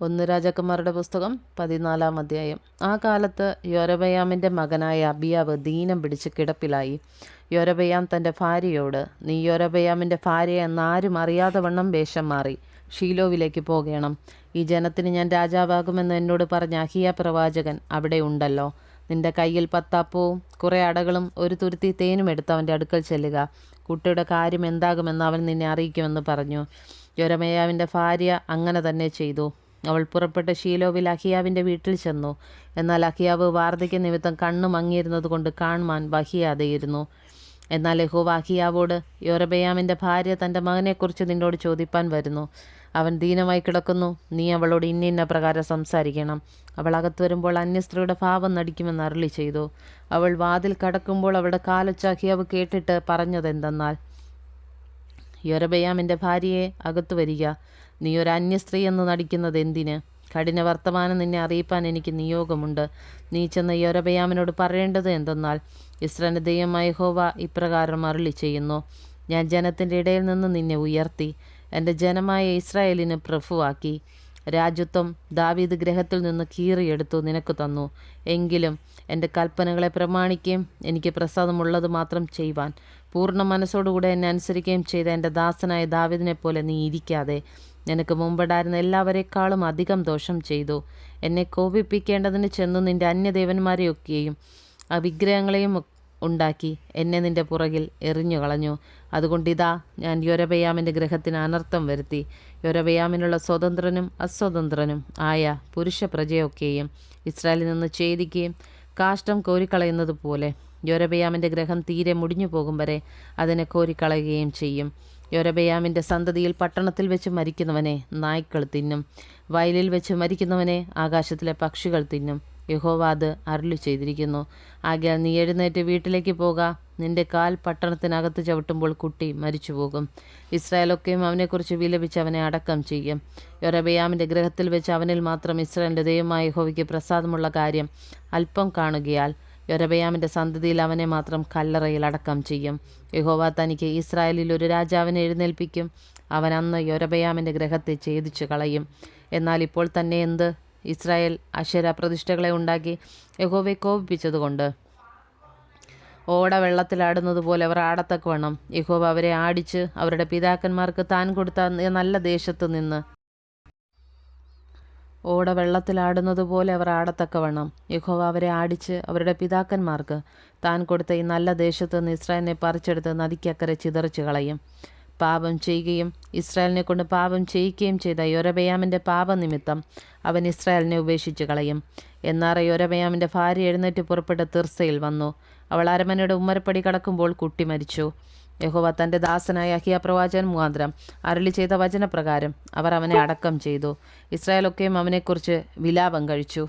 ഒന്ന് രാജാക്കന്മാരുടെ പുസ്തകം 14-ാം അധ്യായം. ആ കാലത്ത് യൊരോബെയാമിൻ്റെ മകനായ അബിയാവ് ദീനം പിടിച്ച് കിടപ്പിലായി. യൊരോബെയാം തൻ്റെ ഭാര്യയോട്, നീ യൊരോബെയാമിൻ്റെ ഭാര്യ എന്നാരും അറിയാതെ വണ്ണം വേഷം മാറി ഷീലോവിലേക്ക് പോകണം. ഈ ജനത്തിന് ഞാൻ രാജാവാകുമെന്ന് എന്നോട് പറഞ്ഞ അഹിയ പ്രവാചകൻ അവിടെ ഉണ്ടല്ലോ. നിന്റെ കയ്യിൽ 10 അപ്പവും കുറേ അടകളും ഒരു തുരുത്തി തേനും എടുത്ത് അവൻ്റെ അടുക്കൽ ചെല്ലുക. കുട്ടിയുടെ കാര്യം എന്താകുമെന്ന് അവൻ നിന്നെ അറിയിക്കുമെന്ന് പറഞ്ഞു. യൊരോബെയാമിൻ്റെ ഭാര്യ അങ്ങനെ തന്നെ ചെയ്തു. അവൾ പുറപ്പെട്ട് ഷീലോവിൽ അഹിയാവിൻ്റെ വീട്ടിൽ ചെന്നു. എന്നാൽ അഹിയാവ് വാർദ്ധക്യ നിമിത്തം കണ്ണു മങ്ങിയിരുന്നത് കൊണ്ട് കാണുവാൻ വഹിയാതെയിരുന്നു. എന്നാൽ യഹോവ അഹിയാവോട്, യൊരോബെയാമിൻ്റെ ഭാര്യ തൻ്റെ മകനെക്കുറിച്ച് നിന്നോട് ചോദിപ്പാൻ വരുന്നു. അവൻ ദീനമായി കിടക്കുന്നു. നീ അവളോട് ഇന്ന പ്രകാരം സംസാരിക്കണം. അവൾ അകത്ത് വരുമ്പോൾ അന്യസ്ത്രീയുടെ ഭാവം നടിക്കുമെന്ന് അരുളി ചെയ്തു. അവൾ വാതിൽ കടക്കുമ്പോൾ അവളുടെ കാലൊച്ച അഹിയാവ് കേട്ടിട്ട് പറഞ്ഞതെന്തെന്നാൽ, യൊരോബെയാമിൻ്റെ ഭാര്യയെ അകത്തു വരിക. നീ ഒരു അന്യസ്ത്രീ എന്ന് നടിക്കുന്നത് എന്തിന്? കഠിന വർത്തമാനം നിന്നെ അറിയിപ്പാൻ എനിക്ക് നിയോഗമുണ്ട്. നീ ചെന്ന് യൊരോബെയാമിനോട് പറയേണ്ടത് എന്തെന്നാൽ, ഇസ്രായേലിൻ്റെ ദൈവമായ യഹോവ ഇപ്രകാരം അരുളി ചെയ്യുന്നു. ഞാൻ ജനത്തിൻ്റെ ഇടയിൽ നിന്ന് നിന്നെ ഉയർത്തി എൻ്റെ ജനമായ ഇസ്രായേലിന് പ്രഭുവാക്കി. രാജ്യത്വം ദാവീദ് ഗൃഹത്തിൽ നിന്ന് കീറിയെടുത്തു നിനക്ക് തന്നു. എങ്കിലും എൻ്റെ കൽപ്പനകളെ പ്രമാണിക്കുകയും എനിക്ക് പ്രസാദമുള്ളത് മാത്രം ചെയ്യുവാൻ പൂർണ്ണ മനസ്സോടുകൂടെ എന്നെ അനുസരിക്കുകയും ചെയ്ത എൻ്റെ ദാസനായ ദാവീദിനെ പോലെ നീ ഇരിക്കാതെ നിനക്ക് മുമ്പുണ്ടായിരുന്ന എല്ലാവരെക്കാളും അധികം ദോഷം ചെയ്തു. എന്നെ കോപിപ്പിക്കേണ്ടതിന് ചെന്നു നിൻ്റെ അന്യദേവന്മാരെയൊക്കെയും ആ വിഗ്രഹങ്ങളെയും ഉണ്ടാക്കി എന്നെ നിൻ്റെ പുറകിൽ എറിഞ്ഞു കളഞ്ഞു. അതുകൊണ്ടിതാ ഞാൻ യൊരോബെയാമിൻ്റെ ഗൃഹത്തിന് അനർത്ഥം വരുത്തി. യൊരോബെയാമിനുള്ള സ്വതന്ത്രനും അസ്വതന്ത്രനും ആയ പുരുഷ പ്രജയൊക്കെയും ഇസ്രായേലിൽ നിന്ന് ഛേദിക്കുകയും കാഷ്ടം കോരിക്കളയുന്നത് പോലെ യൊരോബെയാമിൻ്റെ ഗൃഹം തീരെ മുടിഞ്ഞു പോകും വരെ അതിനെ കോരിക്കളയുകയും ചെയ്യും. യൊരോബെയാമിൻ്റെ സന്തതിയിൽ പട്ടണത്തിൽ വെച്ച് മരിക്കുന്നവനെ നായ്ക്കൾ തിന്നും, വയലിൽ വെച്ച് മരിക്കുന്നവനെ ആകാശത്തിലെ പക്ഷികൾ തിന്നും. യഹോവ അത് അരുളി ചെയ്തിരിക്കുന്നു. ആകയാൽ നീ എഴുന്നേറ്റ് വീട്ടിലേക്ക് പോക. നിന്റെ കാൽ പട്ടണത്തിനകത്ത് ചവിട്ടുമ്പോൾ കുട്ടി മരിച്ചുപോകും. ഇസ്രായേലൊക്കെയും അവനെക്കുറിച്ച് വിലപിച്ച് അവനെ അടക്കം ചെയ്യും. യൊരോബെയാമിൻ്റെ ഗൃഹത്തിൽ വെച്ച് അവനിൽ മാത്രം ഇസ്രായേലിൻ്റെ ദൈവമായ യഹോവയ്ക്ക് പ്രസാദമുള്ള കാര്യം അല്പം കാണുകയാൽ യൊരോബെയാമിൻ്റെ സന്തതിയിൽ അവനെ മാത്രം കല്ലറയിൽ അടക്കം ചെയ്യും. യഹോവ തനിക്ക് ഇസ്രായേലിൽ ഒരു രാജാവിനെ എഴുന്നേൽപ്പിക്കും. അവൻ അന്ന് യൊരോബെയാമിൻ്റെ ഗൃഹത്തെ ഛേദിച്ചു കളയും. എന്നാൽ ഇപ്പോൾ തന്നെ എന്ത്? ഇസ്രായേൽ അശേര പ്രതിഷ്ഠകളെ ഉണ്ടാക്കി യഹോവയെ കോപിപ്പിച്ചതുകൊണ്ട് ഓട വെള്ളത്തിലാടുന്നത് പോലെ അവർ ആടത്തക്കവണ്ണം യഹോവ അവരെ ആടിച്ച് അവരുടെ പിതാക്കന്മാർക്ക് താൻ കൊടുത്ത നല്ല ദേശത്ത് നിന്ന് ഓട വെള്ളത്തിലാടുന്നത് പോലെ അവർ ആടത്തക്കവണ്ണം യഹോവ അവരെ ആടിച്ച് അവരുടെ പിതാക്കന്മാർക്ക് താൻ കൊടുത്ത ഈ നല്ല ദേശത്ത് നിന്ന് ഇസ്രായേലിനെ പറിച്ചെടുത്ത് നദിക്കക്കരെ ചിതറിച്ചു കളയും. പാപം ചെയ്യുകയും ഇസ്രായേലിനെ കൊണ്ട് പാപം ചെയ്യിക്കുകയും ചെയ്ത യൊരോബെയാമിൻ്റെ പാപനിമിത്തം അവൻ ഇസ്രായേലിനെ ഉപേക്ഷിച്ച് കളയും. എന്നാൽ യൊരോബെയാമിൻ്റെ ഭാര്യ എഴുന്നേറ്റ് പുറപ്പെട്ട് തിർസയിൽ വന്നു. അവൾ അരമനയുടെ ഉമ്മരപ്പടി കടക്കുമ്പോൾ കുട്ടി മരിച്ചു. യഹോവ തൻ്റെ ദാസനായ അഹിയ പ്രവാചകൻ മുഖാന്തരം അരുളി ചെയ്ത വചനപ്രകാരം അവർ അവനെ അടക്കം ചെയ്തു. ഇസ്രായേലൊക്കെയും അവനെക്കുറിച്ച് വിലാപം കഴിച്ചു.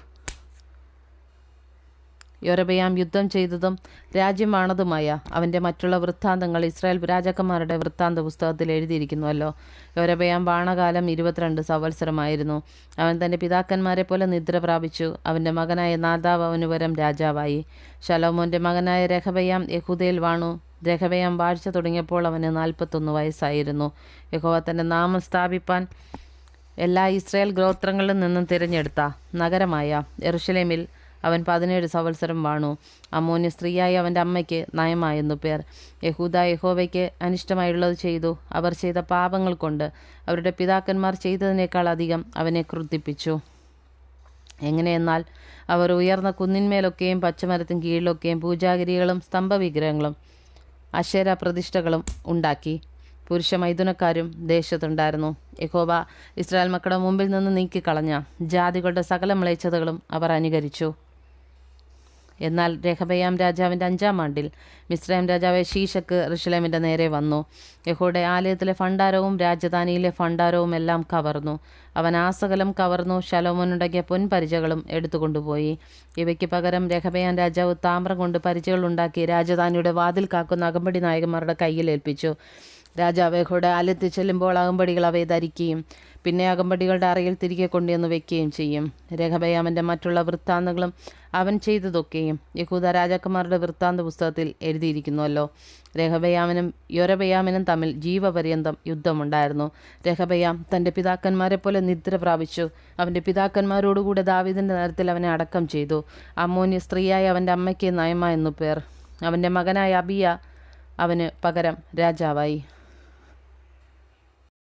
യൊരോബെയാം യുദ്ധം ചെയ്തതും രാജ്യമാണതുമായ അവൻ്റെ മറ്റുള്ള വൃത്താന്തങ്ങൾ ഇസ്രായേൽ രാജാക്കന്മാരുടെ വൃത്താന്ത പുസ്തകത്തിൽ എഴുതിയിരിക്കുന്നുവല്ലോ. യൊരോബെയാം വാണകാലം 22 സംവത്സരമായിരുന്നു. അവൻ തൻ്റെ പിതാക്കന്മാരെ പോലെ നിദ്ര പ്രാപിച്ചു. അവൻ്റെ മകനായ നാദാബ് അവന് പകരം രാജാവായി. ശലോമോൻ്റെ മകനായ രഹബെയാം യെഹൂദയിൽ വാണു. രഹബെയാം വാഴ്ച തുടങ്ങിയപ്പോൾ അവന് 41 വയസ്സായിരുന്നു. യഹോവ തൻ്റെ നാമം സ്ഥാപിപ്പാൻ എല്ലാ ഇസ്രായേൽ ഗോത്രങ്ങളിൽ നിന്നും തിരഞ്ഞെടുത്ത നഗരമായ യെരൂശലേമിൽ അവൻ 17 സംവത്സരം വാണു. അമ്മോന്യ സ്ത്രീയായ അവൻ്റെ അമ്മയ്ക്ക് നയമായെന്നു പേർ. യഹൂദ യഹോവയ്ക്ക് അനിഷ്ടമായുള്ളത് ചെയ്തു. അവർ ചെയ്ത പാപങ്ങൾ കൊണ്ട് അവരുടെ പിതാക്കന്മാർ ചെയ്തതിനേക്കാൾ അധികം അവനെ ക്രുദ്ധിപ്പിച്ചു. എങ്ങനെയെന്നാൽ അവർ ഉയർന്ന കുന്നിന്മേലൊക്കെയും പച്ചമരത്തിൻ കീഴിലൊക്കെയും പൂജാഗിരികളും സ്തംഭവിഗ്രഹങ്ങളും അശേര പ്രതിഷ്ഠകളും ഉണ്ടാക്കി. പുരുഷ മൈഥുനക്കാരും ദേശത്തുണ്ടായിരുന്നു. യഹോവ ഇസ്രായേൽ മക്കളുടെ മുമ്പിൽ നിന്ന് നീക്കിക്കളഞ്ഞ ജാതികളുടെ സകല മ്ലേച്ഛതകളും അവർ അനുകരിച്ചു. എന്നാൽ രഹബെയാം രാജാവിൻ്റെ 5-ാം ആണ്ടിൽ മിസ്രയീം രാജാവ് ശീശക്ക് യെരൂശലേമിൻ്റെ നേരെ വന്നു. യഹോവയുടെ ആലയത്തിലെ ഭണ്ഡാരവും രാജധാനിയിലെ ഭണ്ഡാരവും എല്ലാം കവർന്നു. അവൻ ആ സകലം കവർന്നു. ശലോമോനുണ്ടാക്കിയ പൊൻപരിചകളും എടുത്തുകൊണ്ടുപോയി. ഇവയ്ക്ക് പകരം രഹബെയാം രാജാവ് താമ്രം കൊണ്ട് പരിചകൾ ഉണ്ടാക്കി രാജധാനിയുടെ വാതിൽ കാക്കുന്ന അകമ്പടി നായകന്മാരുടെ കയ്യിൽ ഏൽപ്പിച്ചു. രാജാവ് യഹോയുടെ ആലയത്തിൽ ചെല്ലുമ്പോൾ അകമ്പടികൾ അവയെ ധരിക്കുകയും പിന്നെ അകമ്പടികളുടെ അറയിൽ തിരികെ കൊണ്ടുവന്ന് വെക്കുകയും ചെയ്യും. രെഹബെയാമിൻ്റെ മറ്റുള്ള വൃത്താന്തങ്ങളും അവൻ ചെയ്തതൊക്കെയും യഹൂദ രാജാക്കന്മാരുടെ വൃത്താന്ത പുസ്തകത്തിൽ എഴുതിയിരിക്കുന്നുവല്ലോ. രെഹബെയാമിനും യൊരോബെയാമിനും തമ്മിൽ ജീവപര്യന്തം യുദ്ധമുണ്ടായിരുന്നു. രെഹബെയാം തൻ്റെ പിതാക്കന്മാരെ പോലെ നിദ്ര പ്രാപിച്ചു. അവൻ്റെ പിതാക്കന്മാരോടുകൂടെ ദാവീദിൻ്റെ നഗരത്തിൽ അവനെ അടക്കം ചെയ്തു. അമ്മോന്യ സ്ത്രീയായ അവൻ്റെ അമ്മയ്ക്ക് നയമാ എന്നു പേർ. അവൻ്റെ മകനായ അബിയ അവന് പകരം രാജാവായി.